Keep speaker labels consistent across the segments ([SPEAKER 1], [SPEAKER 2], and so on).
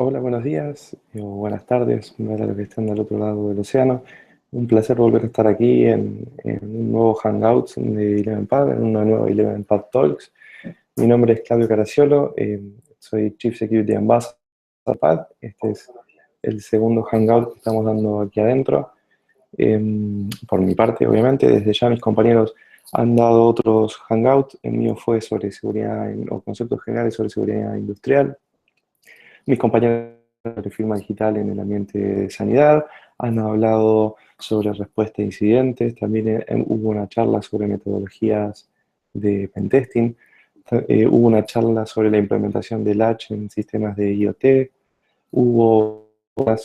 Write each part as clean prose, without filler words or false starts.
[SPEAKER 1] Hola, buenos días o buenas tardes, para los que están del otro lado del océano. Un placer volver a estar aquí en un nuevo Hangout de ElevenPad, en una nueva ElevenPad Talks. Mi nombre es Claudio Caraciolo, soy Chief Security Ambassador de PAD. Este es el segundo Hangout que estamos dando aquí adentro. Por mi parte, obviamente, desde ya mis compañeros han dado otros Hangouts. El mío fue sobre seguridad o conceptos generales sobre seguridad industrial. Mis compañeros de firma digital en el ambiente de sanidad han hablado sobre respuesta a incidentes. También hubo una charla sobre metodologías de pentesting. Hubo una charla sobre la implementación del Latch en sistemas de IoT. Hubo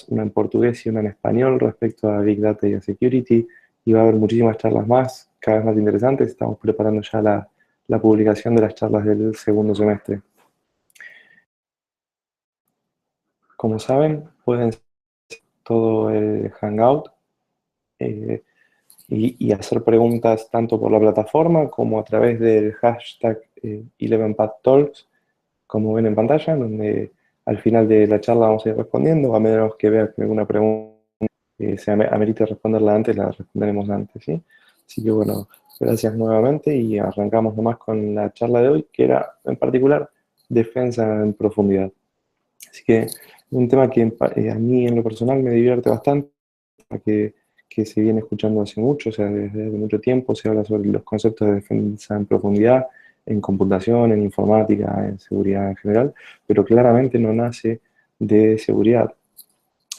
[SPEAKER 1] una en portugués y una en español respecto a Big Data y a Security. Y va a haber muchísimas charlas más, cada vez más interesantes. Estamos preparando ya la publicación de las charlas del segundo semestre. Como saben, pueden todo el Hangout eh, y hacer preguntas tanto por la plataforma como a través del hashtag 11padtalks, como ven en pantalla, donde al final de la charla vamos a ir respondiendo, a menos que vean que alguna pregunta se amerite responderla antes, la responderemos antes, ¿sí? Así que bueno, gracias nuevamente y arrancamos nomás con la charla de hoy, que era en particular defensa en profundidad. Así que un tema que a mí en lo personal me divierte bastante, que, que se viene escuchando hace mucho, o sea, desde mucho tiempo se habla sobre los conceptos de defensa en profundidad, en computación, en informática, en seguridad en general, pero claramente no nace de seguridad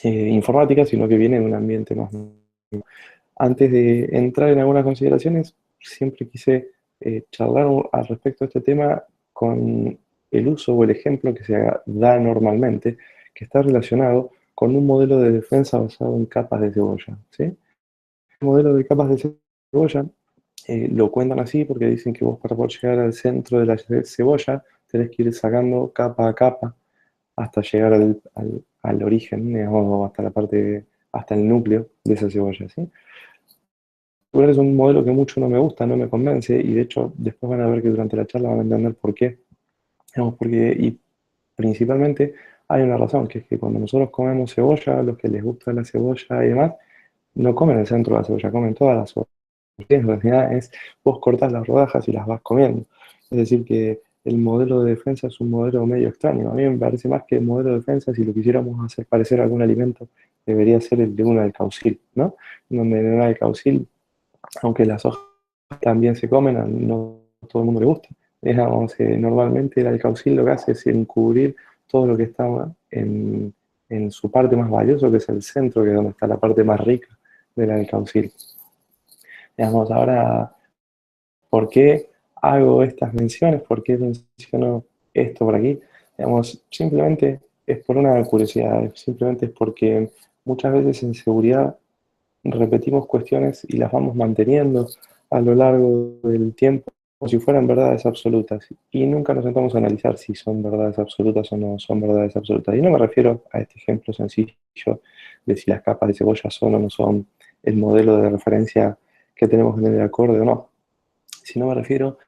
[SPEAKER 1] informática, sino que viene de un ambiente más... Antes de entrar en algunas consideraciones, siempre quise charlar al respecto de este tema con el uso o el ejemplo que se da normalmente, que está relacionado con un modelo de defensa basado en capas de cebolla, ¿sí? El modelo de capas de cebolla lo cuentan así porque dicen que vos para poder llegar al centro de la cebolla tenés que ir sacando capa a capa hasta llegar al origen, digamos, o hasta la parte, hasta el núcleo de esa cebolla, ¿sí? Bueno, es un modelo que mucho no me gusta, no me convence, y de hecho después van a ver que durante la charla van a entender por qué. Digamos, porque, y principalmente hay una razón, que es que cuando nosotros comemos cebolla, los que les gusta la cebolla y demás, no comen el centro de la cebolla, comen toda la cebolla. En realidad es, vos cortás las rodajas y las vas comiendo. Es decir, que el modelo de defensa es un modelo medio extraño. A mí me parece más que el modelo de defensa, si lo quisiéramos hacer parecer algún alimento, debería ser el de una del caucil, ¿no? Donde en una del caucil, aunque las hojas también se comen, no a todo el mundo le gusta. Digamos, normalmente el alcaucil lo que hace es encubrir todo lo que está en su parte más valiosa, que es el centro, que es donde está la parte más rica del alcaucil. Digamos, ahora, ¿por qué hago estas menciones? ¿Por qué menciono esto por aquí? Digamos, simplemente es por una curiosidad, simplemente es porque muchas veces en seguridad repetimos cuestiones y las vamos manteniendo a lo largo del tiempo como si fueran verdades absolutas y nunca nos sentamos a analizar si son verdades absolutas o no son verdades absolutas. Y no me refiero a este ejemplo sencillo de si las capas de cebolla son o no son el modelo de referencia que tenemos en el acorde o no, sino me refiero,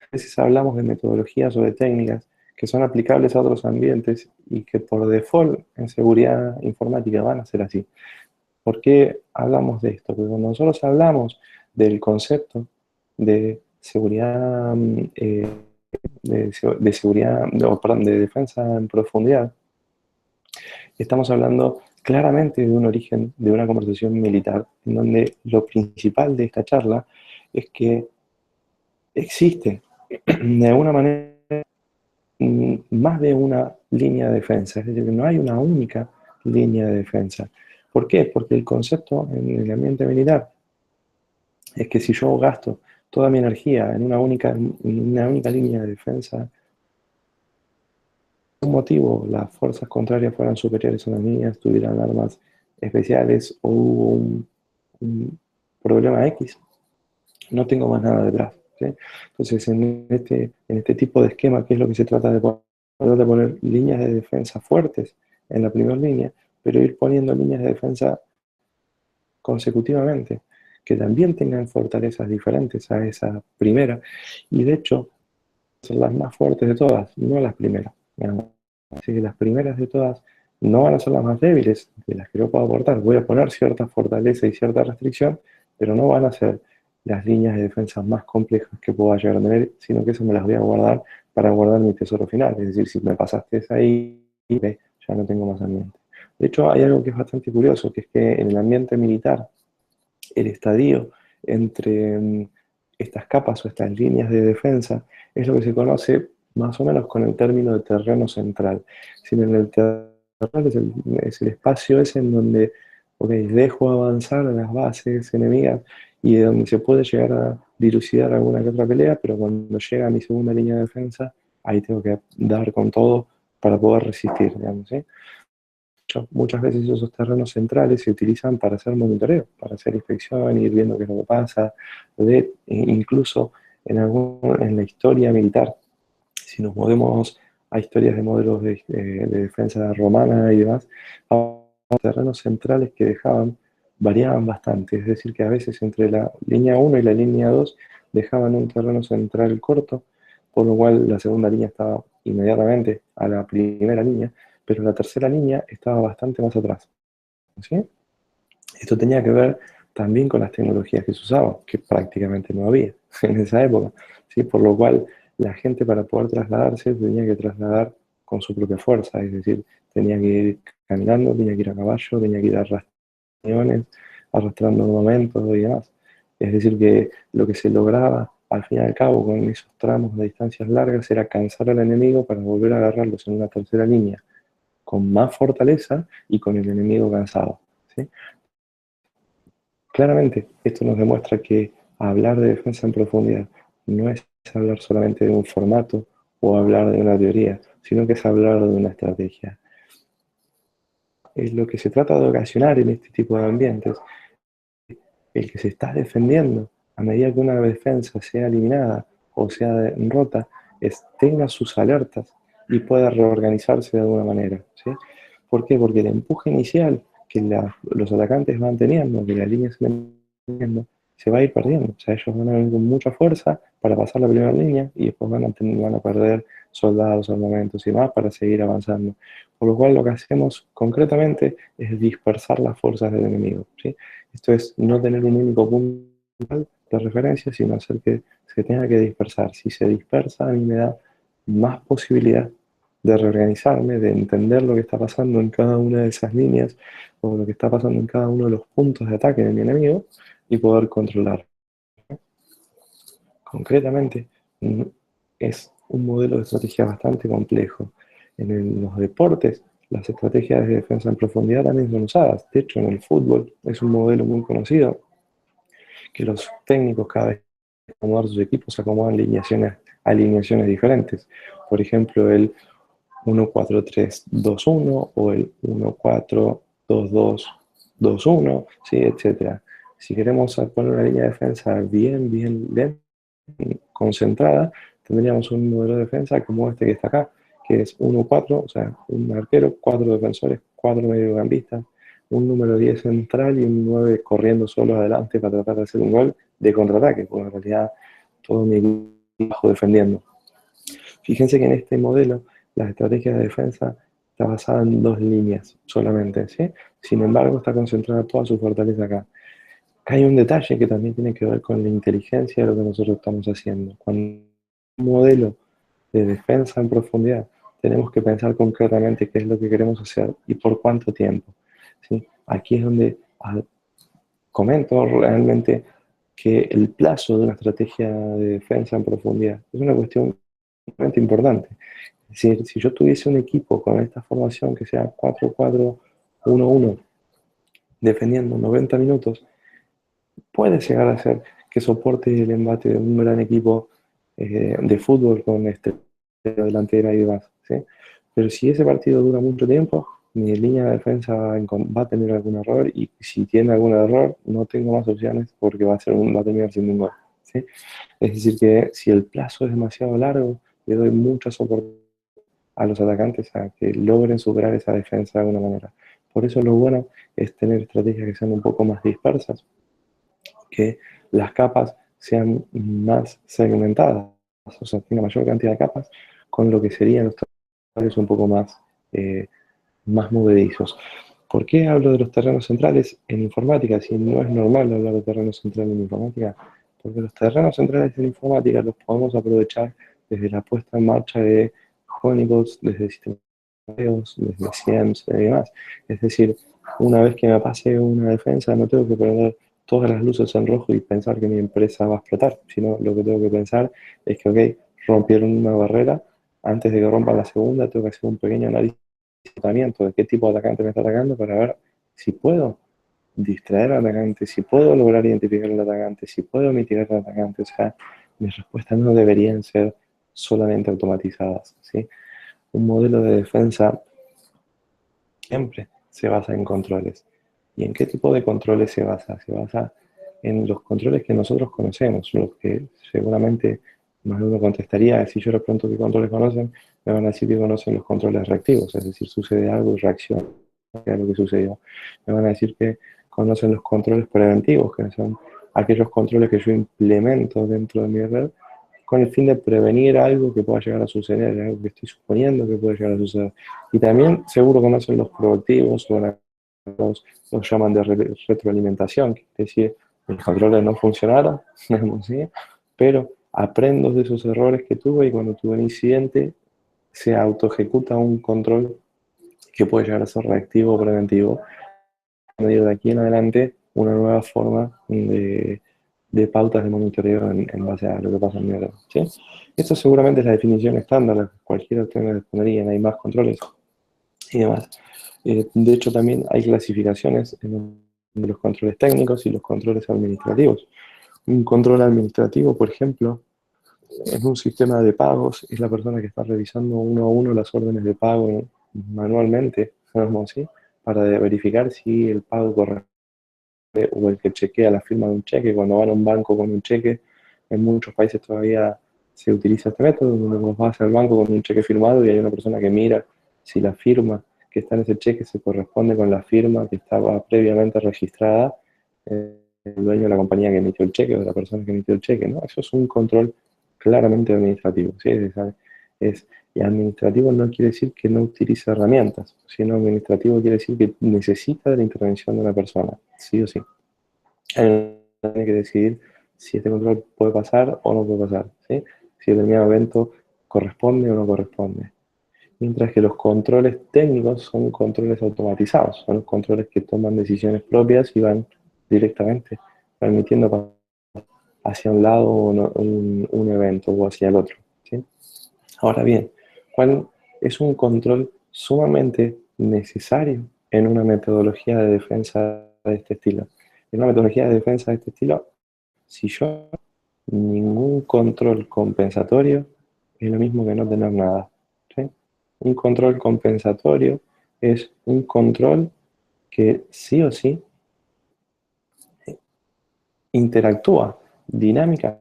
[SPEAKER 1] a veces hablamos de metodologías o de técnicas que son aplicables a otros ambientes y que por default en seguridad informática van a ser así. ¿Por qué hablamos de esto? Porque cuando nosotros hablamos del concepto de seguridad, de seguridad, no, perdón, de defensa en profundidad, estamos hablando claramente de un origen, de una conversación militar, en donde lo principal de esta charla es que existe de alguna manera más de una línea de defensa, es decir, que no hay una única línea de defensa. ¿Por qué? Porque el concepto en el ambiente militar es que si yo gasto toda mi energía en una única línea de defensa, por un motivo las fuerzas contrarias fueran superiores a las mías, tuvieran armas especiales o hubo un problema X, no tengo más nada detrás, ¿sí? Entonces, en este tipo de esquema, ¿qué es lo que se trata de poner? Tratar de poner líneas de defensa fuertes en la primera línea, pero ir poniendo líneas de defensa consecutivamente, que también tengan fortalezas diferentes a esa primera, y de hecho, son las más fuertes de todas, no las primeras. Digamos. Así que las primeras de todas no van a ser las más débiles de las que yo puedo aportar. Voy a poner cierta fortaleza y cierta restricción, pero no van a ser las líneas de defensa más complejas que pueda llegar a tener, sino que eso me las voy a guardar para guardar mi tesoro final. Es decir, si me pasaste esa ahí, ya no tengo más ambiente. De hecho, hay algo que es bastante curioso, que es que en el ambiente militar, el estadio entre estas capas o estas líneas de defensa es lo que se conoce más o menos con el término de terreno central. Si en el terreno es el espacio ese en donde dejo avanzar a las bases enemigas y de donde se puede llegar a dilucidar alguna que otra pelea, pero cuando llega a mi segunda línea de defensa, ahí tengo que dar con todo para poder resistir, digamos, ¿sí? Muchas veces esos terrenos centrales se utilizan para hacer monitoreo, para hacer inspección, ir viendo qué es lo que pasa, incluso en la historia militar, si nos movemos a historias de modelos de defensa romana y demás, los terrenos centrales que dejaban variaban bastante, es decir, que a veces entre la línea 1 y la línea 2 dejaban un terreno central corto, por lo cual la segunda línea estaba inmediatamente a la primera línea, pero la tercera línea estaba bastante más atrás, ¿sí? Esto tenía que ver también con las tecnologías que se usaban, que prácticamente no había en esa época, ¿sí? Por lo cual la gente para poder trasladarse tenía que trasladar con su propia fuerza, es decir, tenía que ir caminando, tenía que ir a caballo, tenía que ir arrastrando armamentos y demás. Es decir, que lo que se lograba al fin y al cabo con esos tramos de distancias largas era cansar al enemigo para volver a agarrarlos en una tercera línea con más fortaleza y con el enemigo cansado, ¿sí? Claramente, esto nos demuestra que hablar de defensa en profundidad no es hablar solamente de un formato o hablar de una teoría, sino que es hablar de una estrategia. Lo que se trata de ocasionar en este tipo de ambientes, el que se está defendiendo, a medida que una defensa sea eliminada o sea rota, tenga sus alertas y pueda reorganizarse de alguna manera, ¿sí? ¿Por qué? Porque el empuje inicial que los atacantes van teniendo, que las líneas van teniendo, se va a ir perdiendo. O sea, ellos van a venir con mucha fuerza para pasar la primera línea y después van a perder soldados, armamentos y demás para seguir avanzando. Por lo cual lo que hacemos concretamente es dispersar las fuerzas del enemigo, ¿sí? Esto es no tener un único punto de referencia, sino hacer que se tenga que dispersar. Si se dispersa, a mí me da más posibilidad de reorganizarme, de entender lo que está pasando en cada una de esas líneas o lo que está pasando en cada uno de los puntos de ataque de mi enemigo y poder controlar. Concretamente, es un modelo de estrategia bastante complejo. Los deportes, las estrategias de defensa en profundidad también son usadas. De hecho, en el fútbol es un modelo muy conocido que los técnicos cada vez que acomodan sus equipos acomodan alineaciones diferentes. Por ejemplo, el 1-4-3-2-1 o el 1-4-2-2-2-1, ¿sí? Etcétera. Si queremos poner una línea de defensa bien concentrada, tendríamos un modelo de defensa como este que está acá, que es 1-4, o sea, un arquero, 4 defensores, 4 mediocampistas, un número 10 central y un 9 corriendo solo adelante para tratar de hacer un gol de contraataque, porque en realidad todo mi equipo defendiendo. Fíjense que en este modelo la estrategia de defensa está basada en dos líneas solamente, ¿sí? Sin embargo, está concentrada toda su fortaleza acá. Hay un detalle que también tiene que ver con la inteligencia de lo que nosotros estamos haciendo. Cuando un modelo de defensa en profundidad, tenemos que pensar concretamente qué es lo que queremos hacer y por cuánto tiempo, ¿sí? Aquí es donde comento realmente que el plazo de una estrategia de defensa en profundidad es una cuestión realmente importante. Es decir, si yo tuviese un equipo con esta formación que sea 4-4-1-1, defendiendo 90 minutos, puede llegar a ser que soporte el embate de un gran equipo de fútbol con delantera y demás, ¿sí? Pero si ese partido dura mucho tiempo, mi línea de defensa va a tener algún error y si tiene algún error, no tengo más opciones porque va a terminar siendo un gol, ¿sí? Es decir, que si el plazo es demasiado largo, le doy mucha soporte a los atacantes a que logren superar esa defensa de alguna manera. Por eso lo bueno es tener estrategias que sean un poco más dispersas, que las capas sean más segmentadas, o sea, tenga mayor cantidad de capas, con lo que serían los trabajos un poco más más movedizos. ¿Por qué hablo de los terrenos centrales en informática si no es normal hablar de terrenos centrales en informática? Porque los terrenos centrales en informática los podemos aprovechar desde la puesta en marcha de honeypots, desde sistemas desde SIEMs y demás. Es decir, una vez que me pase una defensa, no tengo que prender todas las luces en rojo y pensar que mi empresa va a explotar, sino lo que tengo que pensar es que, ok, rompieron una barrera, antes de que rompan la segunda, tengo que hacer un pequeño análisis de qué tipo de atacante me está atacando para ver si puedo distraer al atacante, si puedo lograr identificar al atacante, si puedo mitigar al atacante. O sea, mis respuestas no deberían ser solamente automatizadas, ¿sí? Un modelo de defensa siempre se basa en controles. ¿Y en qué tipo de controles se basa? Se basa en los controles que nosotros conocemos, los que seguramente más de uno contestaría, si yo les pregunto qué controles conocen, me van a decir que conocen los controles reactivos, es decir, sucede algo y reacciona a lo que sucedió. Me van a decir que conocen los controles preventivos, que son aquellos controles que yo implemento dentro de mi red con el fin de prevenir algo que pueda llegar a suceder, algo que estoy suponiendo que puede llegar a suceder. Y también seguro conocen los proactivos, o los llaman de retroalimentación, que es decir, mis controles no funcionaron, ¿sí? Pero aprendo de esos errores que tuve y cuando tuve un incidente se autoejecuta un control que puede llegar a ser reactivo o preventivo. De aquí en adelante una nueva forma de pautas de monitoreo en base a lo que pasa en mi red, ¿sí? Esto seguramente es la definición estándar, cualquiera de ustedes me respondería, hay más controles y demás. De hecho, también hay clasificaciones en los controles técnicos y los controles administrativos. Un control administrativo, por ejemplo, en un sistema de pagos, es la persona que está revisando uno a uno las órdenes de pago manualmente, digamos así, para verificar si el pago corresponde o el que chequea la firma de un cheque. Cuando van a un banco con un cheque, en muchos países todavía se utiliza este método, donde vos vas al banco con un cheque firmado y hay una persona que mira si la firma que está en ese cheque se corresponde con la firma que estaba previamente registrada, el dueño de la compañía que emitió el cheque o de la persona que emitió el cheque, ¿no? Eso es un control claramente administrativo, ¿sí? Y administrativo no quiere decir que no utilice herramientas, sino administrativo quiere decir que necesita de la intervención de una persona, sí o sí. Tiene que decidir si este control puede pasar o no puede pasar, ¿sí? Si determinado evento corresponde o no corresponde. Mientras que los controles técnicos son controles automatizados, son los controles que toman decisiones propias y van directamente permitiendo hacia un lado un evento o hacia el otro, ¿sí? Ahora bien, ¿cuál es un control sumamente necesario en una metodología de defensa de este estilo? En una metodología de defensa de este estilo, si yo ningún control compensatorio es lo mismo que no tener nada, ¿sí? Un control compensatorio es un control que sí o sí interactúa dinámica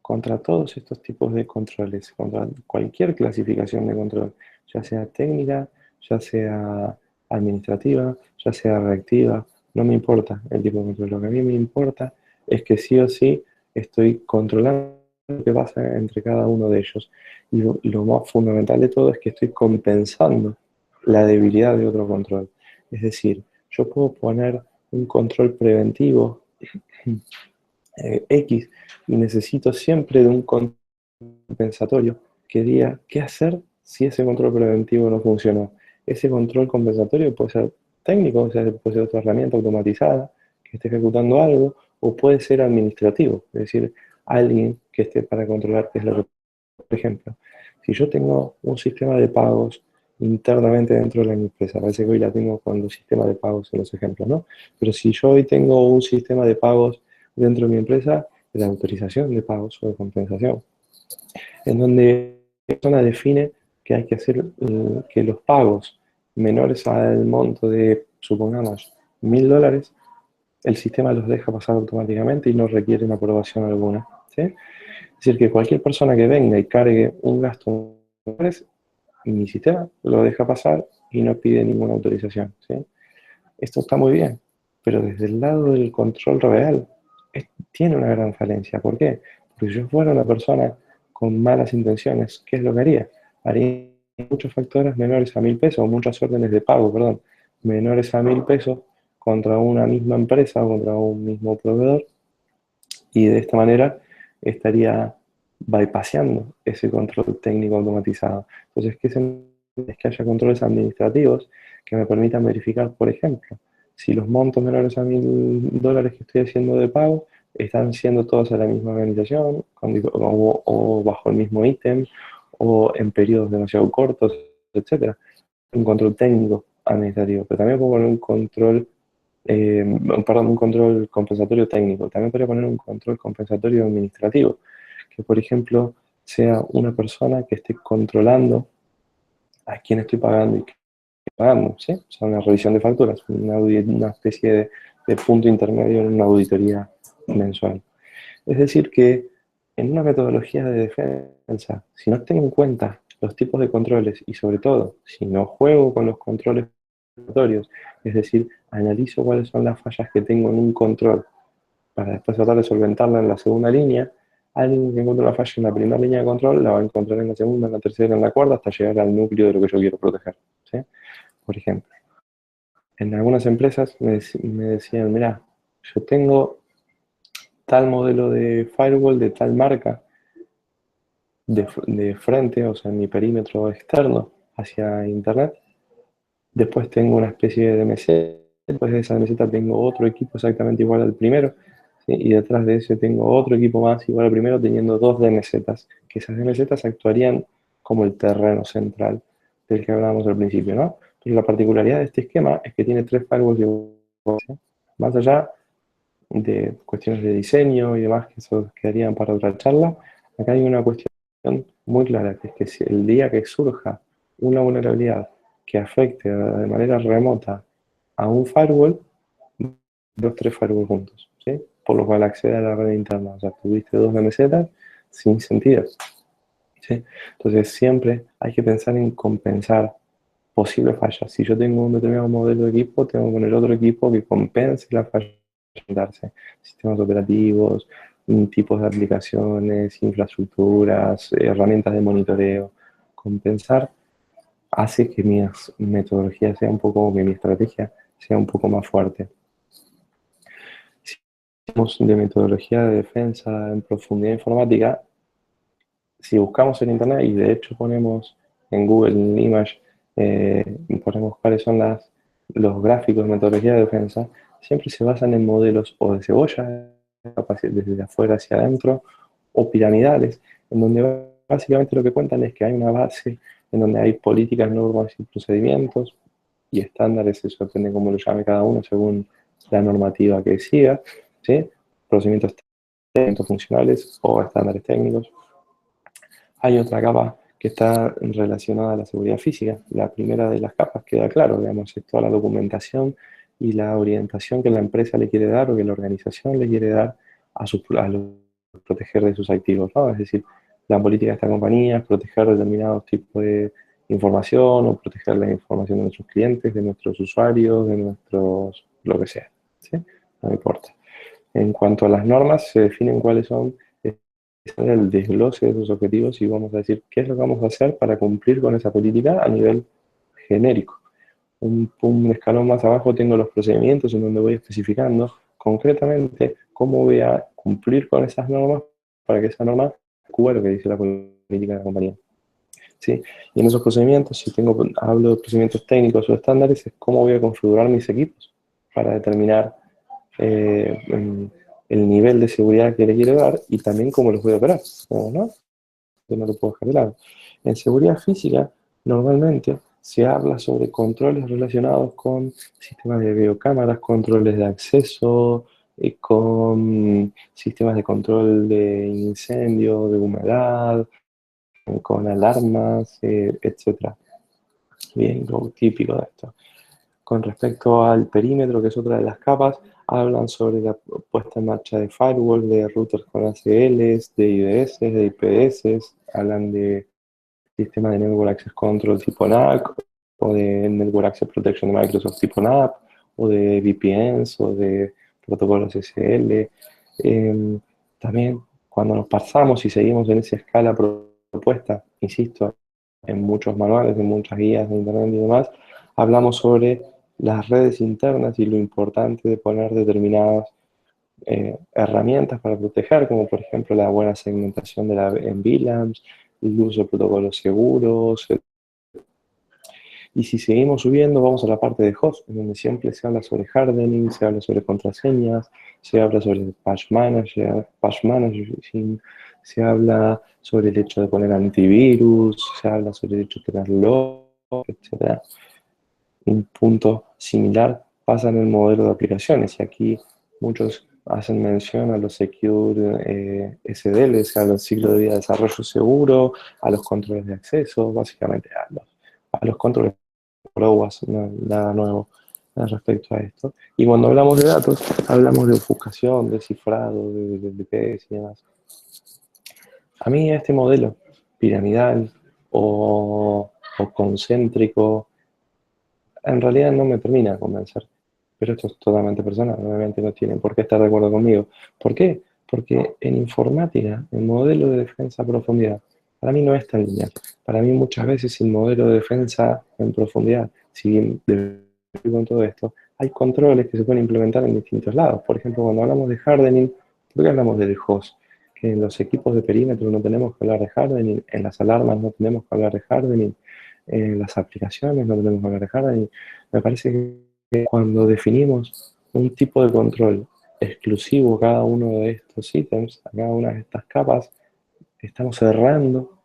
[SPEAKER 1] contra todos estos tipos de controles, contra cualquier clasificación de control, ya sea técnica, ya sea administrativa, ya sea reactiva, no me importa el tipo de control. Lo que a mí me importa es que sí o sí estoy controlando lo que pasa entre cada uno de ellos. Y lo más fundamental de todo es que estoy compensando la debilidad de otro control. Es decir, yo puedo poner un control preventivo X y necesito siempre de un compensatorio que diga qué hacer si ese control preventivo no funcionó. Ese control compensatorio puede ser técnico, o sea, puede ser otra herramienta automatizada que esté ejecutando algo, o puede ser administrativo, es decir, alguien que esté para controlar qué es lo que, por ejemplo, si yo tengo un sistema de pagos internamente dentro de la empresa, parece que hoy la tengo con los sistemas de pagos en los ejemplos, ¿no? Pero si yo hoy tengo un sistema de pagos dentro de mi empresa, de autorización de pagos o de compensación, en donde la persona define que hay que hacer que los pagos menores al monto de, supongamos, $1000, el sistema los deja pasar automáticamente y no requiere una aprobación alguna, ¿sí? Es decir, que cualquier persona que venga y cargue un gasto en $10, mi sistema lo deja pasar y no pide ninguna autorización, ¿sí? Esto está muy bien, pero desde el lado del control real tiene una gran falencia. ¿Por qué? Porque si yo fuera una persona con malas intenciones, ¿qué es lo que haría? Haría muchas facturas menores a 1.000 pesos, muchas órdenes de pago, perdón, menores a 1.000 pesos contra una misma empresa o contra un mismo proveedor, y de esta manera estaría bypassando ese control técnico automatizado. Entonces, es que haya controles administrativos que me permitan verificar, por ejemplo, si los montos menores a $1.000 que estoy haciendo de pago están siendo todos a la misma organización o bajo el mismo ítem o en periodos demasiado cortos, etcétera. Un control técnico administrativo, pero también puedo poner un control, eh, perdón, un control compensatorio técnico. También podría poner un control compensatorio administrativo, que por ejemplo sea una persona que esté controlando a quién estoy pagando y qué estoy pagando, ¿sí? O sea, una revisión de facturas, una especie de punto intermedio en una auditoría mensual. Es decir, que en una metodología de defensa, si no tengo en cuenta los tipos de controles y sobre todo, si no juego con los controles obligatorios, es decir, analizo cuáles son las fallas que tengo en un control para después tratar de solventarla en la segunda línea, alguien que encuentre una falla en la primera línea de control la va a encontrar en la segunda, en la tercera, en la cuarta, hasta llegar al núcleo de lo que yo quiero proteger, ¿sí? Por ejemplo, en algunas empresas me decían, mira, yo tengo tal modelo de firewall de tal marca de frente, o sea, en mi perímetro externo hacia Internet. Después tengo una especie de DMZ, después de esa DMZ tengo otro equipo exactamente igual al primero, ¿sí? Y detrás de ese tengo otro equipo más igual al primero teniendo dos DMZs, que esas DMZs actuarían como el terreno central del que hablábamos al principio, ¿no? Pero la particularidad de este esquema es que tiene tres firewalls iguales, ¿sí? Más allá de cuestiones de diseño y demás que eso quedarían para otra charla, acá hay una cuestión muy clara, que es que si el día que surja una vulnerabilidad que afecte de manera remota a un firewall, los tres firewalls juntos, ¿sí? Por lo cual accede a la red interna. O sea, tuviste dos MZ sin sentido, ¿sí? Entonces siempre hay que pensar en compensar posibles fallas. Si yo tengo un determinado modelo de equipo, tengo que poner otro equipo que compense la falla. Sistemas operativos, tipos de aplicaciones, infraestructuras, herramientas de monitoreo. Compensar hace que mi metodología sea un poco, que mi estrategia sea un poco más fuerte. Si hablamos de metodología de defensa en profundidad informática, si buscamos en internet y de hecho ponemos en Google Image, ponemos cuáles son los gráficos de metodología de defensa, siempre se basan en modelos o de cebolla, desde afuera hacia adentro, o piramidales, en donde básicamente lo que cuentan es que hay una base en donde hay políticas, normas y procedimientos y estándares, eso depende cómo lo llame cada uno según la normativa que siga, ¿sí? Procedimientos técnicos funcionales o estándares técnicos. Hay otra capa que está relacionada a la seguridad física. La primera de las capas queda claro, digamos, es toda la documentación y la orientación que la empresa le quiere dar o que la organización le quiere dar a los proteger de sus activos, ¿no? Es decir, la política de esta compañía es proteger determinados tipos de información o proteger la información de nuestros clientes, de nuestros usuarios, de nuestros, lo que sea, ¿sí? No importa. En cuanto a las normas, se definen cuáles son el desglose de esos objetivos y vamos a decir qué es lo que vamos a hacer para cumplir con esa política a nivel genérico. Un escalón más abajo tengo los procedimientos en donde voy especificando concretamente cómo voy a cumplir con esas normas para que esa norma cubra lo que dice la política de la compañía. ¿Sí? Y en esos procedimientos, si hablo de procedimientos técnicos o estándares, es cómo voy a configurar mis equipos para determinar el nivel de seguridad que le quiero dar y también cómo los voy a operar, ¿no? Yo no lo puedo dejar de lado. En seguridad física, normalmente se habla sobre controles relacionados con sistemas de videocámaras, controles de acceso, con sistemas de control de incendio, de humedad, con alarmas, etc. Bien, lo típico de esto. Con respecto al perímetro, que es otra de las capas, hablan sobre la puesta en marcha de firewall, de routers con ACLs, de IDS, de IPS, hablan de sistemas de Network Access Control tipo NAC, o de Network Access Protection de Microsoft tipo NAP, o de VPNs, o de protocolos SL. También, cuando nos pasamos y seguimos en esa escala propuesta, insisto, en muchos manuales, en muchas guías de internet y demás, hablamos sobre las redes internas y lo importante de poner determinadas herramientas para proteger, como por ejemplo la buena segmentación en VLANs, el uso de protocolos seguros. Y si seguimos subiendo, vamos a la parte de host, en donde siempre se habla sobre hardening, se habla sobre contraseñas, se habla sobre patch managing, se habla sobre el hecho de poner antivirus, se habla sobre el hecho de tener log, etc. Un punto similar pasa en el modelo de aplicaciones, y aquí muchos hacen mención a los Secure SDLs, a los ciclos de vida de desarrollo seguro, a los controles de acceso, básicamente a los controles por OWASP, nada nuevo respecto a esto. Y cuando hablamos de datos, hablamos de ofuscación, de cifrado, de DPS y demás. A mí este modelo piramidal o concéntrico en realidad no me termina de convencer, pero esto es totalmente personal, obviamente no tienen por qué estar de acuerdo conmigo. ¿Por qué? Porque en informática, el modelo de defensa a profundidad, para mí no es tan lineal. Para mí muchas veces el modelo de defensa en profundidad, si bien con todo esto, hay controles que se pueden implementar en distintos lados. Por ejemplo, cuando hablamos de hardening, ¿por qué hablamos del host? Que en los equipos de perímetro no tenemos que hablar de hardening, en las alarmas no tenemos que hablar de hardening, en las aplicaciones no tenemos que hablar de hardening. Me parece que cuando definimos un tipo de control exclusivo a cada uno de estos ítems, a cada una de estas capas, estamos cerrando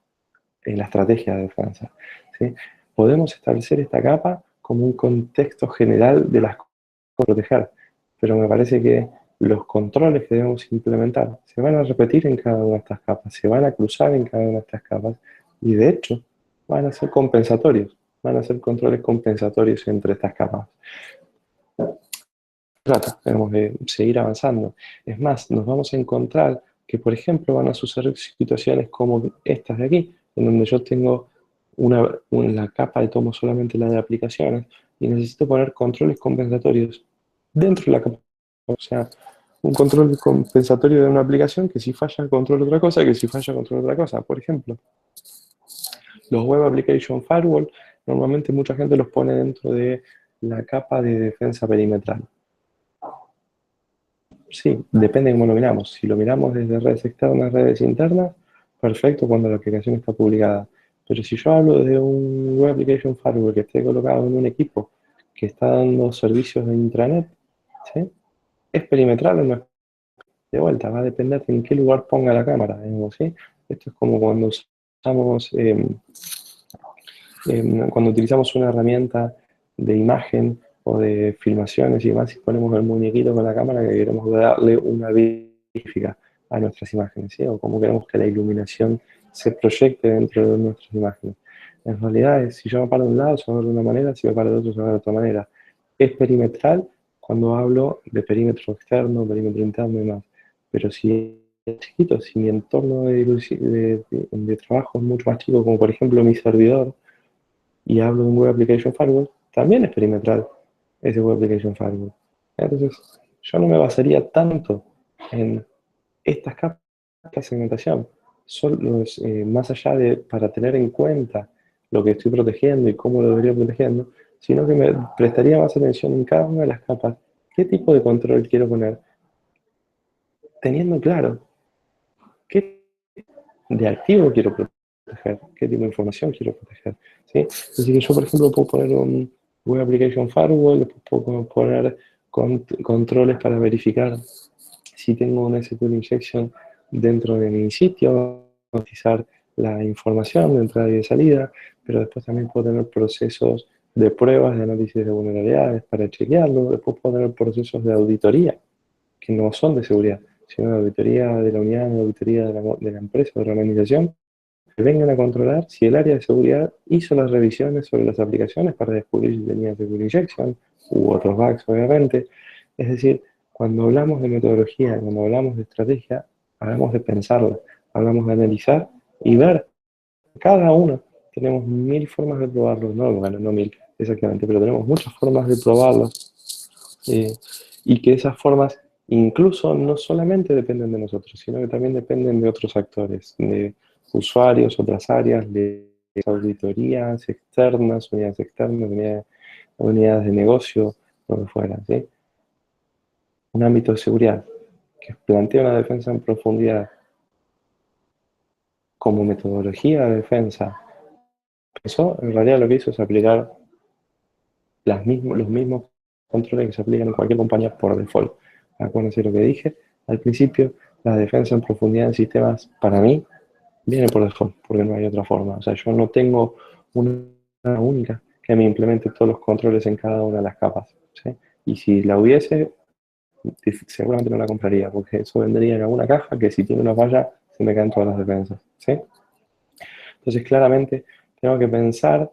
[SPEAKER 1] en la estrategia de defensa, ¿sí? Podemos establecer esta capa como un contexto general de las cosas a proteger, pero me parece que los controles que debemos implementar se van a repetir en cada una de estas capas, se van a cruzar en cada una de estas capas, y de hecho van a ser compensatorios, van a ser controles compensatorios entre estas capas. Tenemos que seguir avanzando. Es más, nos vamos a encontrar que, por ejemplo, van a suceder situaciones como estas de aquí, en donde yo tengo la capa de tomo solamente la de aplicaciones y necesito poner controles compensatorios dentro de la capa. O sea, un control compensatorio de una aplicación que si falla controla otra cosa, que si falla controla otra cosa. Por ejemplo, los Web Application Firewall, normalmente mucha gente los pone dentro de la capa de defensa perimetral. Sí, depende de cómo lo miramos. Si lo miramos desde redes externas, redes internas, perfecto cuando la aplicación está publicada. Pero si yo hablo de un Web Application Firewall que esté colocado en un equipo que está dando servicios de intranet, ¿sí? ¿Es perimetral o no es? De vuelta, va a depender de en qué lugar ponga la cámara, digamos, ¿sí? Esto es como cuando usamos, cuando utilizamos una herramienta de imagen o de filmaciones y demás, y ponemos el muñequito con la cámara que queremos darle una verifica a nuestras imágenes, ¿sí? O como queremos que la iluminación se proyecte dentro de nuestras imágenes. En realidad, si yo me paro de un lado, se va a ver de una manera, si me paro de otro, se va a ver de otra manera. Es perimetral cuando hablo de perímetro externo, perímetro interno y demás. Pero si es chiquito, si mi entorno de trabajo es mucho más chico, como por ejemplo mi servidor, y hablo de un Web Application Firewall, también es perimetral ese Web Application Firewall. Entonces, yo no me basaría tanto en estas capas de segmentación, solo, más allá de para tener en cuenta lo que estoy protegiendo y cómo lo debería protegiendo, sino que me prestaría más atención en cada una de las capas, qué tipo de control quiero poner, teniendo claro qué de activo quiero proteger, qué tipo de información quiero proteger, ¿sí? Así que yo, por ejemplo, puedo poner un Web Application Firewall, puedo poner controles para verificar si tengo una SQL injection dentro de mi sitio, utilizar la información de entrada y de salida, pero después también puedo tener procesos de pruebas, de análisis de vulnerabilidades para chequearlo, después puedo tener procesos de auditoría, que no son de seguridad, sino de auditoría de la unidad, de auditoría de la empresa, de la organización, que vengan a controlar si el área de seguridad hizo las revisiones sobre las aplicaciones para descubrir si tenía SQL injection u otros bugs, obviamente. Es decir, cuando hablamos de metodología, cuando hablamos de estrategia, hablamos de pensarla, hablamos de analizar y ver cada uno. Tenemos mil formas de probarlo, no, bueno, no mil exactamente, pero tenemos muchas formas de probarlo, y que esas formas incluso no solamente dependen de nosotros, sino que también dependen de otros actores, de usuarios, otras áreas, de auditorías externas, unidades de negocio, lo que fuera, ¿sí? Un ámbito de seguridad que plantea una defensa en profundidad como metodología de defensa. Eso en realidad lo que hizo es aplicar los mismos controles que se aplican en cualquier compañía por default. Acuérdense lo que dije al principio, la defensa en profundidad en sistemas, para mí, viene por default, porque no hay otra forma. O sea, yo no tengo una única que me implemente todos los controles en cada una de las capas, ¿sí? Y si la hubiese, seguramente no la compraría, porque eso vendría en alguna caja que si tiene una falla, se me caen todas las defensas, ¿sí? Entonces, claramente, tengo que pensar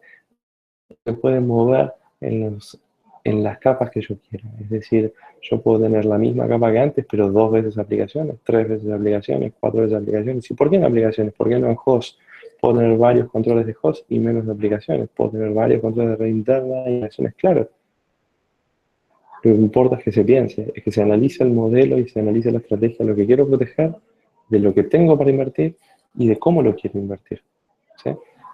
[SPEAKER 1] que puede mover en las capas que yo quiera. Es decir, yo puedo tener la misma capa que antes, pero 2 veces aplicaciones, 3 veces aplicaciones, 4 veces aplicaciones. ¿Y por qué en aplicaciones? ¿Por qué no en host? Puedo tener varios controles de host y menos de aplicaciones. Puedo tener varios controles de red interna y aplicaciones, claro. Lo que importa es que se piense, es que se analice el modelo y se analice la estrategia de lo que quiero proteger, de lo que tengo para invertir y de cómo lo quiero invertir, ¿sí?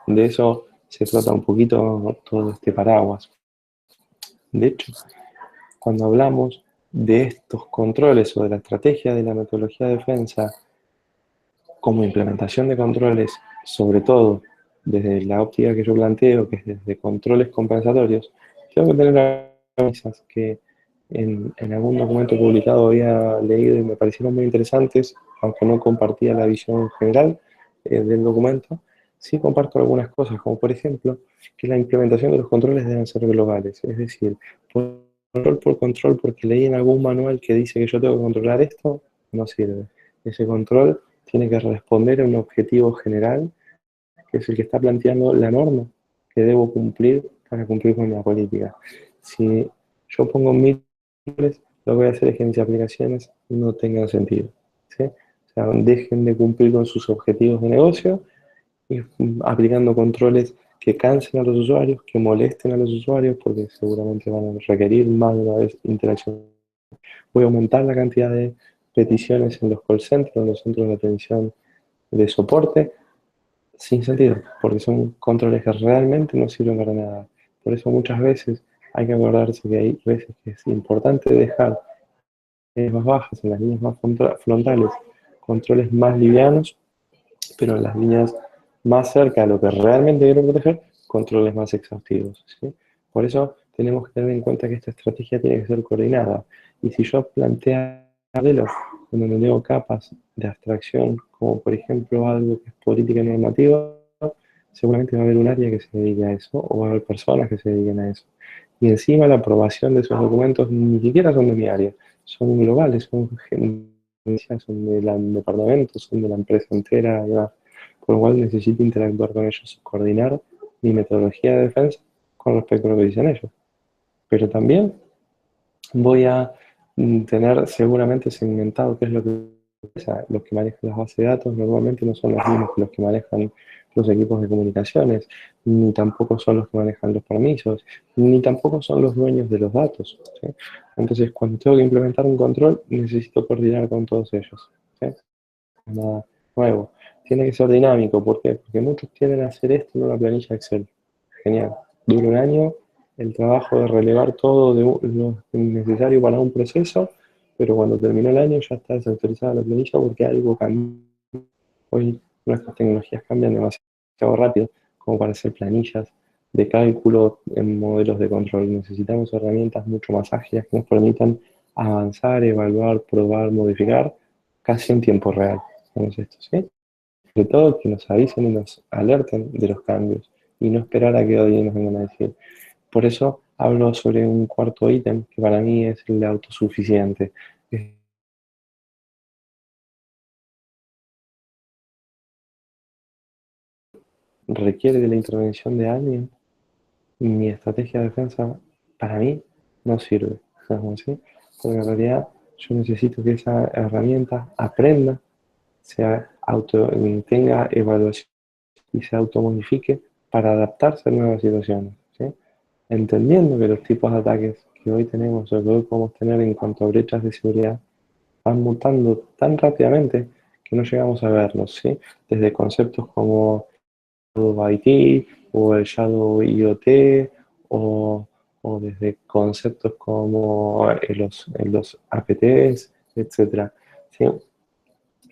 [SPEAKER 1] De eso se trata un poquito todo este paraguas. De hecho, cuando hablamos de estos controles o de la estrategia de la metodología de defensa como implementación de controles, sobre todo desde la óptica que yo planteo, que es desde controles compensatorios, tengo que tener premisas que en algún documento publicado había leído y me parecieron muy interesantes, aunque no compartía la visión general del documento. Sí comparto algunas cosas, como por ejemplo que la implementación de los controles deben ser globales, es decir, control por control, porque leí en algún manual que dice que yo tengo que controlar esto, no sirve. Ese control tiene que responder a un objetivo general, que es el que está planteando la norma que debo cumplir para cumplir con la política. Si yo pongo 1000 lo que voy a hacer es que mis aplicaciones no tengan sentido, ¿sí? O sea, dejen de cumplir con sus objetivos de negocio y aplicando controles que cansen a los usuarios, que molesten a los usuarios, porque seguramente van a requerir más de una vez interacción. Voy a aumentar la cantidad de peticiones en los call centers, en los centros de atención de soporte, sin sentido, porque son controles que realmente no sirven para nada. Por eso muchas veces hay que acordarse que hay veces que es importante dejar en más bajas, en las líneas más frontales, controles más livianos, pero en las líneas más cerca de lo que realmente quiero proteger, controles más exhaustivos, ¿sí? Por eso tenemos que tener en cuenta que esta estrategia tiene que ser coordinada. Y si yo planteo modelos donde me tengo capas de abstracción, como por ejemplo algo que es política normativa, seguramente va a haber un área que se dedique a eso, o va a haber personas que se dediquen a eso. Y encima la aprobación de esos documentos ni siquiera son de mi área, son globales, son del departamento, son de la empresa entera, y demás. Por lo cual necesito interactuar con ellos, coordinar mi metodología de defensa con respecto a lo que dicen ellos. Pero también voy a tener seguramente segmentado qué es lo que... O sea, los que manejan las bases de datos normalmente no son los mismos que los que manejan los equipos de comunicaciones, ni tampoco son los que manejan los permisos, ni tampoco son los dueños de los datos, ¿sí? Entonces, cuando tengo que implementar un control, necesito coordinar con todos ellos, ¿sí? Nada nuevo. Tiene que ser dinámico, ¿por qué? Porque muchos quieren hacer esto en una planilla Excel. Genial. Dura un año el trabajo de relevar todo lo necesario para un proceso, pero cuando terminó el año ya está desactualizada la planilla porque algo cambió. Hoy nuestras tecnologías cambian demasiado rápido como para hacer planillas de cálculo en modelos de control. Necesitamos herramientas mucho más ágiles que nos permitan avanzar, evaluar, probar, modificar casi en tiempo real. Hacemos esto, ¿sí? Sobre todo que nos avisen y nos alerten de los cambios y no esperar a que hoy nos vengan a decir. Por eso hablo sobre un cuarto ítem que para mí es el de autosuficiente. Requiere de la intervención de alguien. Mi estrategia de defensa para mí no sirve, ¿sí? Porque en realidad yo necesito que esa herramienta aprenda, tenga evaluación y se automodifique para adaptarse a nuevas situaciones, ¿sí? Entendiendo que los tipos de ataques que hoy tenemos o que hoy podemos tener en cuanto a brechas de seguridad van mutando tan rápidamente que no llegamos a verlos, ¿sí? Desde conceptos como Shadow IT o el Shadow IoT o, o desde conceptos como los APTs, etcétera. ¿Sí?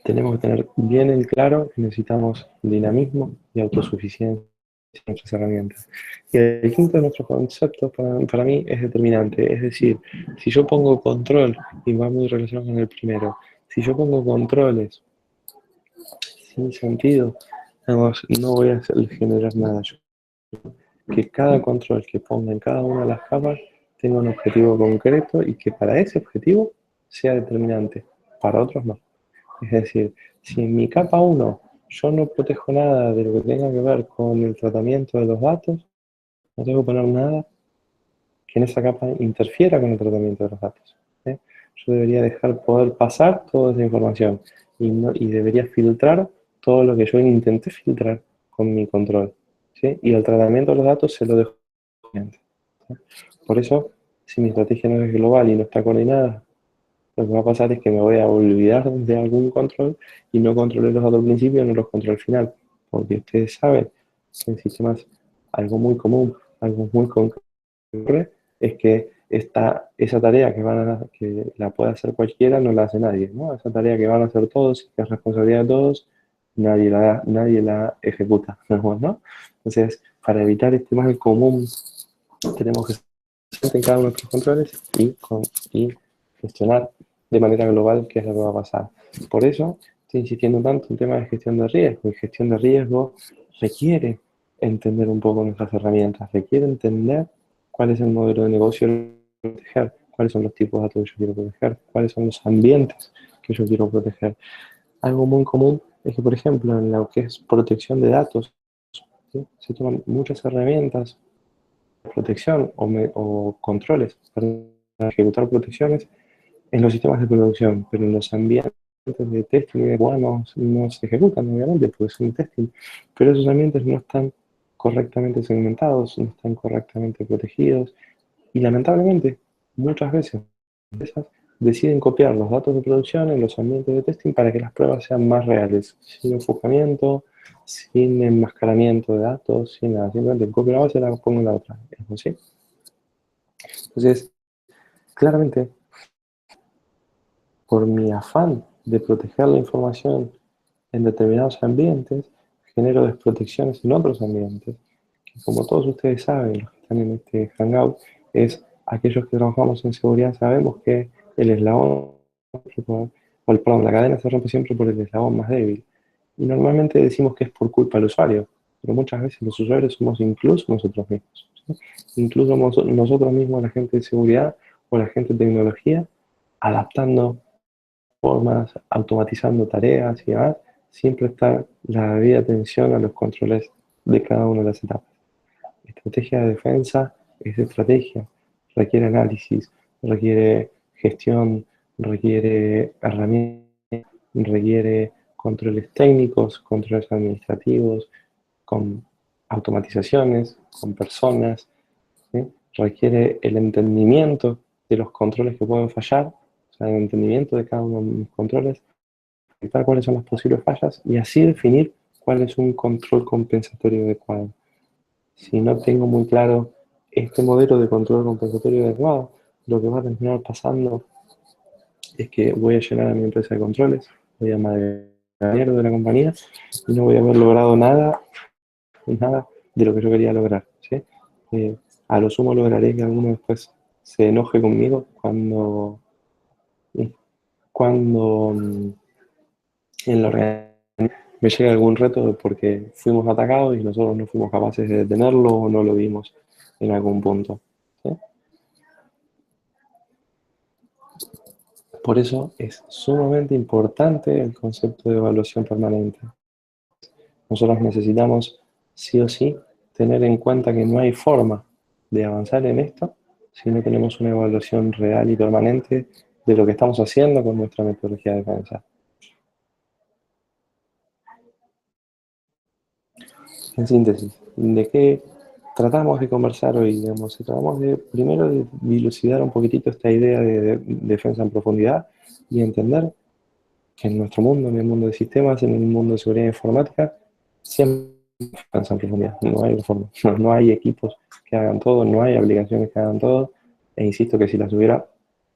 [SPEAKER 1] Tenemos que tener bien en claro que necesitamos dinamismo y autosuficiencia en nuestras herramientas. Y el quinto de nuestros conceptos para mí es determinante. Es decir, si yo pongo control, y va muy relacionado con el primero, si yo pongo controles sin sentido, no voy a generar nada. Que cada control que ponga en cada una de las capas tenga un objetivo concreto y que para ese objetivo sea determinante, para otros no. Es decir, si en mi capa 1 yo no protejo nada de lo que tenga que ver con el tratamiento de los datos, no tengo que poner nada que en esa capa interfiera con el tratamiento de los datos. ¿Eh? Yo debería dejar poder pasar toda esa información y debería filtrar todo lo que yo intenté filtrar con mi control. ¿Sí? Y el tratamiento de los datos se lo dejo al cliente. ¿Sí? Por eso, si mi estrategia no es global y no está coordinada, lo que va a pasar es que me voy a olvidar de algún control y no controlé los datos al principio y no los controlé al final. Porque ustedes saben que en sistemas algo muy común, algo muy concreto, es que esa tarea que la puede hacer cualquiera no la hace nadie, ¿no? Esa tarea que van a hacer todos, que es responsabilidad de todos, nadie la ejecuta, ¿no? Entonces, para evitar este mal común, tenemos que ser en cada uno de nuestros controles y gestionar de manera global qué es lo que va a pasar. Por eso estoy insistiendo tanto en temas de gestión de riesgo. Y gestión de riesgo requiere entender un poco nuestras herramientas, requiere entender cuál es el modelo de negocio que quiero proteger, cuáles son los tipos de datos que yo quiero proteger, cuáles son los ambientes que yo quiero proteger. Algo muy común es que, por ejemplo, en lo que es protección de datos, ¿sí? Se toman muchas herramientas de protección o controles para ejecutar protecciones en los sistemas de producción, pero en los ambientes de testing y de QA no se ejecutan, obviamente, porque son testing, pero esos ambientes no están correctamente segmentados, no están correctamente protegidos, y lamentablemente, muchas veces, empresas deciden copiar los datos de producción en los ambientes de testing para que las pruebas sean más reales, sin enfocamiento, sin enmascaramiento de datos, sin nada, simplemente copio una base y la pongo en la otra. ¿Es así? Entonces, claramente, por mi afán de proteger la información en determinados ambientes, genero desprotecciones en otros ambientes, que como todos ustedes saben, los que están en este Hangout, es aquellos que trabajamos en seguridad sabemos que el eslabón, perdón, la cadena se rompe siempre por el eslabón más débil. Y normalmente decimos que es por culpa del usuario, pero muchas veces los usuarios somos incluso nosotros mismos. ¿Sí? Incluso nosotros mismos, la gente de seguridad o la gente de tecnología, adaptando formas, automatizando tareas y demás, siempre está la debida atención a los controles de cada una de las etapas. Estrategia de defensa es estrategia, requiere análisis, requiere gestión, requiere herramientas, requiere controles técnicos, controles administrativos, con automatizaciones, con personas, ¿sí? Requiere el entendimiento de los controles que pueden fallar, o sea, el entendimiento de cada uno de los controles, detectar cuáles son las posibles fallas y así definir cuál es un control compensatorio adecuado. Si no tengo muy claro este modelo de control compensatorio adecuado, lo que va a terminar pasando es que voy a llenar a mi empresa de controles, voy a madrear de la compañía y no voy a haber logrado nada de lo que yo quería lograr. ¿Sí? A lo sumo lograré que alguno después se enoje conmigo cuando en la organización me llega algún reto porque fuimos atacados y nosotros no fuimos capaces de detenerlo o no lo vimos en algún punto. ¿Sí? Por eso es sumamente importante el concepto de evaluación permanente. Nosotros necesitamos, sí o sí, tener en cuenta que no hay forma de avanzar en esto si no tenemos una evaluación real y permanente de lo que estamos haciendo con nuestra metodología de defensa. En síntesis, ¿de qué tratamos de conversar hoy? Digamos, tratamos de, primero, de dilucidar un poquitito esta idea de defensa en profundidad y entender que en nuestro mundo, en el mundo de sistemas, en el mundo de seguridad informática, siempre defensa en profundidad. No hay forma. No hay equipos que hagan todo, no hay aplicaciones que hagan todo. E insisto que si las hubiera,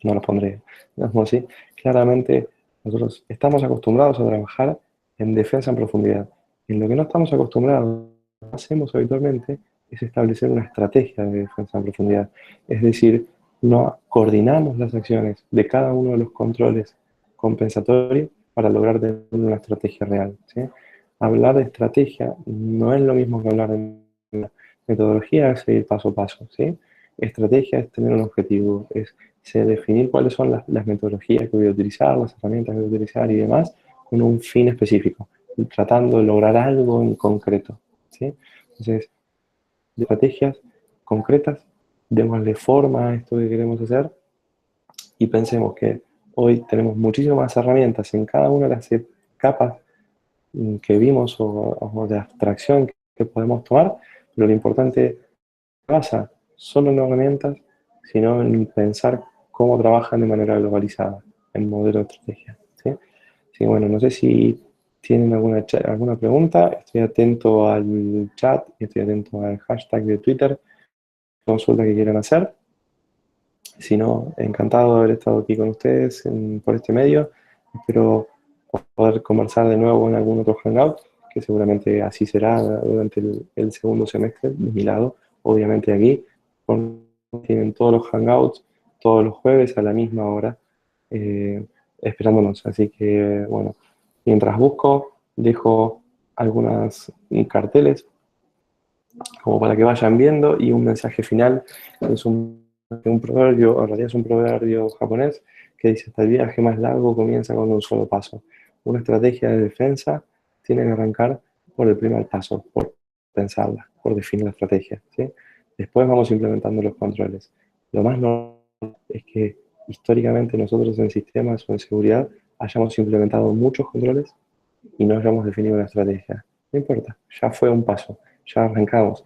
[SPEAKER 1] no las pondría. ¿No? ¿Sí? Claramente, nosotros estamos acostumbrados a trabajar en defensa en profundidad. En lo que no estamos acostumbrados, hacemos habitualmente, es establecer una estrategia de defensa en profundidad. Es decir, no coordinamos las acciones de cada uno de los controles compensatorios para lograr tener una estrategia real. ¿Sí? Hablar de estrategia no es lo mismo que hablar de metodología, es seguir paso a paso. ¿Sí? Estrategia es tener un objetivo, es definir cuáles son las metodologías que voy a utilizar, las herramientas que voy a utilizar y demás, con un fin específico, tratando de lograr algo en concreto. ¿Sí? Entonces, de estrategias concretas, démosle forma a esto que queremos hacer y pensemos que hoy tenemos muchísimas más herramientas en cada una de las capas que vimos o de abstracción que podemos tomar, pero lo importante no pasa solo en herramientas, sino en pensar cómo trabajan de manera globalizada, en modelo de estrategia. ¿Sí? Así que bueno, no sé si tienen alguna pregunta, estoy atento al chat y estoy atento al hashtag de Twitter, consulta que quieran hacer. Si no, encantado de haber estado aquí con ustedes por este medio. Espero poder conversar de nuevo en algún otro Hangout, que seguramente así será durante el segundo semestre, de mi lado. Obviamente aquí tienen todos los Hangouts, todos los jueves a la misma hora, esperándonos. Así que, bueno, mientras busco, dejo algunos carteles como para que vayan viendo y un mensaje final, que es un proverbio, en realidad es un proverbio japonés, que dice: hasta el viaje más largo comienza con un solo paso. Una estrategia de defensa tiene que arrancar por el primer paso, por pensarla, por definir la estrategia. ¿Sí? Después vamos implementando los controles. Lo más normal es que históricamente nosotros en sistemas o en seguridad hayamos implementado muchos controles y no hayamos definido una estrategia. No importa, ya fue un paso, ya arrancamos.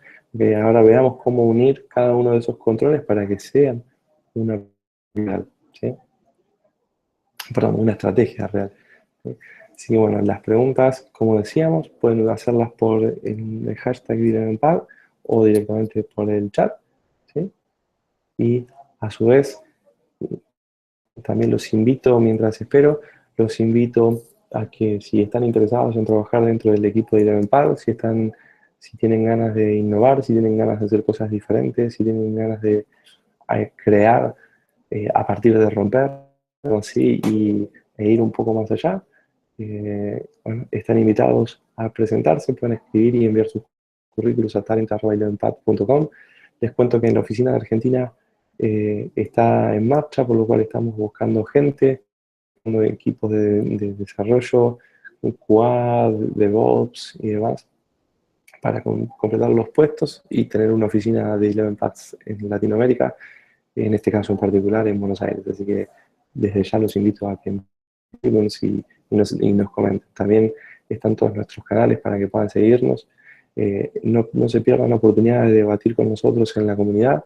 [SPEAKER 1] Ahora veamos cómo unir cada uno de esos controles para que sean una real, ¿sí? Perdón, una estrategia real. ¿Sí? Así que bueno, las preguntas, como decíamos, pueden hacerlas por el hashtag DynamicPad o directamente por el chat. ¿Sí? Y a su vez, también los invito, mientras espero, los invito a que si están interesados en trabajar dentro del equipo de Elevenpad, si tienen ganas de innovar, si tienen ganas de hacer cosas diferentes, si tienen ganas de crear a partir de romper, ¿sí? E ir un poco más allá, bueno, están invitados a presentarse, pueden escribir y enviar sus currículos a talent@elevenpad.com. Les cuento que en la oficina de Argentina está en marcha, por lo cual estamos buscando gente, equipos de desarrollo, QA, DevOps y demás, para completar los puestos y tener una oficina de 11pads en Latinoamérica, en este caso en particular en Buenos Aires. Así que desde ya los invito a que nos comenten. También están todos nuestros canales para que puedan seguirnos. No se pierdan la oportunidad de debatir con nosotros en la comunidad.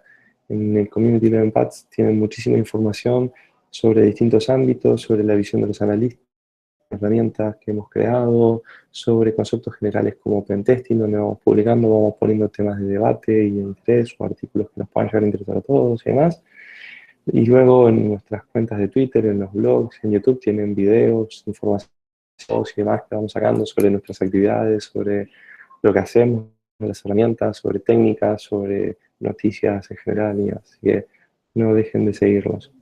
[SPEAKER 1] En el Community 11pads tienen muchísima información sobre distintos ámbitos, sobre la visión de los analistas, herramientas que hemos creado, sobre conceptos generales como pentesting, donde vamos publicando, vamos poniendo temas de debate y de interés o artículos que nos puedan llegar a interesar a todos y demás. Y luego en nuestras cuentas de Twitter, en los blogs, en YouTube tienen videos, información y demás que vamos sacando sobre nuestras actividades, sobre lo que hacemos, las herramientas, sobre técnicas, sobre noticias en general y así que no dejen de seguirnos.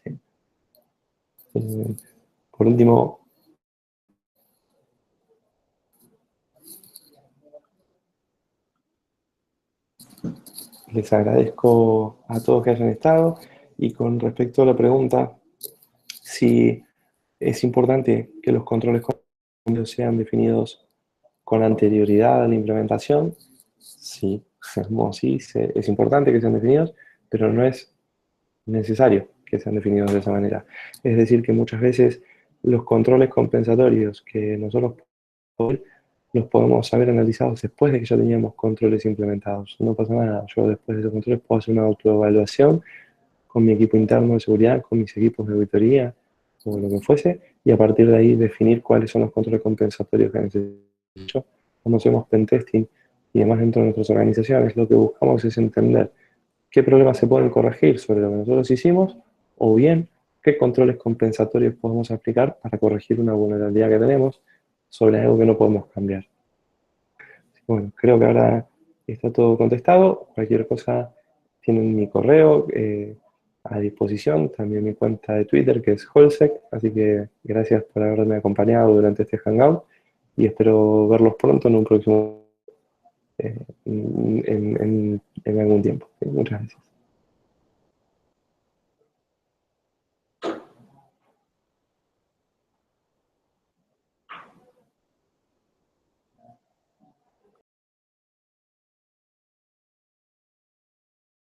[SPEAKER 1] Sí. Por último, les agradezco a todos que hayan estado y con respecto a la pregunta, si es importante que los controles sean definidos con anterioridad a la implementación, sí, es importante que sean definidos, pero no es necesario que sean definidos de esa manera. Es decir, que muchas veces los controles compensatorios que nosotros los podemos haber analizados después de que ya teníamos controles implementados. No pasa nada, yo después de esos controles puedo hacer una autoevaluación con mi equipo interno de seguridad, con mis equipos de auditoría, o lo que fuese, y a partir de ahí definir cuáles son los controles compensatorios que necesito cuando hacemos pentesting y demás dentro de nuestras organizaciones, lo que buscamos es entender qué problemas se pueden corregir sobre lo que nosotros hicimos, o bien qué controles compensatorios podemos aplicar para corregir una vulnerabilidad que tenemos sobre algo que no podemos cambiar. Bueno, creo que ahora está todo contestado. Cualquier cosa tienen mi correo a disposición, también mi cuenta de Twitter que es Holsec, así que gracias por haberme acompañado durante este Hangout y espero verlos pronto en un próximo, en algún tiempo. Muchas gracias.